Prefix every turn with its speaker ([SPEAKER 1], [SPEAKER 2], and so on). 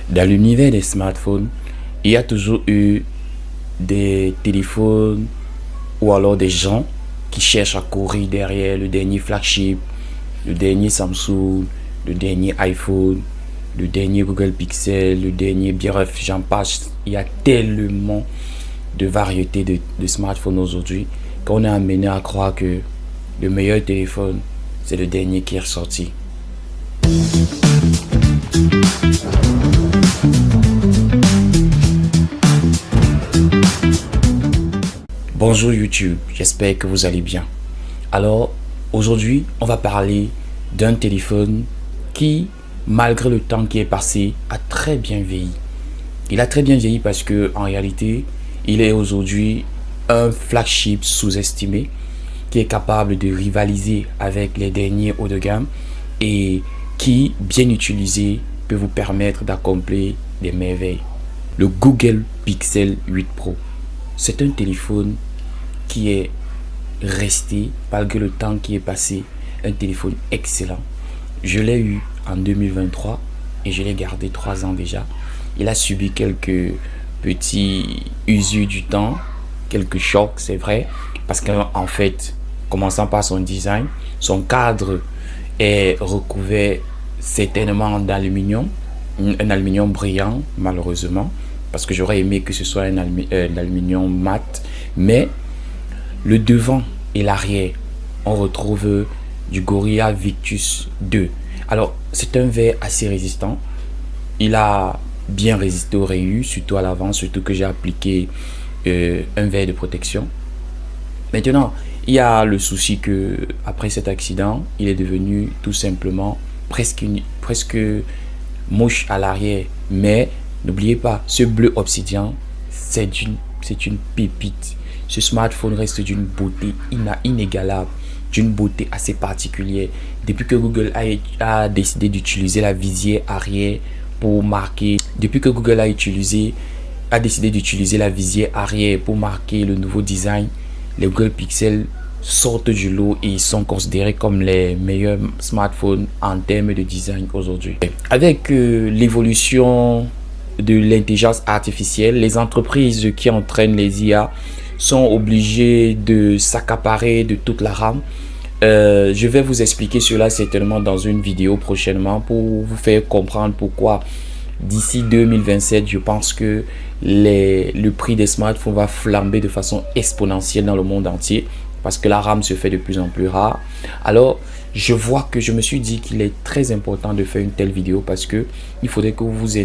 [SPEAKER 1] Dans l'univers des smartphones, il y a toujours eu des téléphones ou alors des gens qui cherchent à courir derrière le dernier flagship, le dernier Samsung, le dernier iPhone, le dernier Google Pixel, le dernier, bref, j'en passe. Il y a tellement de variétés de smartphones aujourd'hui qu'on est amené à croire que le meilleur téléphone, c'est le dernier qui est ressorti. Bonjour YouTube, j'espère que vous allez bien. Alors, aujourd'hui, on va parler d'un téléphone qui, malgré le temps qui est passé, a très bien vieilli. Il a très bien vieilli parce que, en réalité, il est aujourd'hui un flagship sous-estimé qui est capable de rivaliser avec les derniers haut de gamme et qui, bien utilisé, peut vous permettre d'accomplir des merveilles. Le Google Pixel 8 Pro. C'est un téléphone qui est resté, malgré le temps qui est passé, un téléphone excellent. Je l'ai eu en 2023 et je l'ai gardé 3 ans déjà. Il a subi quelques petits usures du temps, quelques chocs, c'est vrai, parce qu'en fait, commençant par son design, son cadre est recouvert certainement d'aluminium, un aluminium brillant malheureusement, parce que j'aurais aimé que ce soit un aluminium mat, mais le devant et l'arrière, on retrouve du Gorilla Victus 2. Alors, c'est un verre assez résistant. Il a bien résisté aux rayures, surtout à l'avant, surtout que j'ai appliqué un verre de protection. Maintenant, il y a le souci que après cet accident, il est devenu tout simplement presque moche à l'arrière. Mais n'oubliez pas, ce bleu obsidian, c'est une pépite. Ce smartphone reste d'une beauté inégalable, d'une beauté assez particulière. Depuis que Google a décidé d'utiliser la visière arrière pour marquer, décidé d'utiliser la visière arrière pour marquer le nouveau design, les Google Pixel sortent du lot et ils sont considérés comme les meilleurs smartphones en termes de design aujourd'hui. Avec l'évolution de l'intelligence artificielle, les entreprises qui entraînent les IA sont obligées de s'accaparer de toute la RAM. Je vais vous expliquer cela certainement dans une vidéo prochainement pour vous faire comprendre pourquoi d'ici 2027, je pense que le prix des smartphones va flamber de façon exponentielle dans le monde entier parce que la RAM se fait de plus en plus rare. Alors, je me suis dit qu'il est très important de faire une telle vidéo parce que il faudrait que vous vous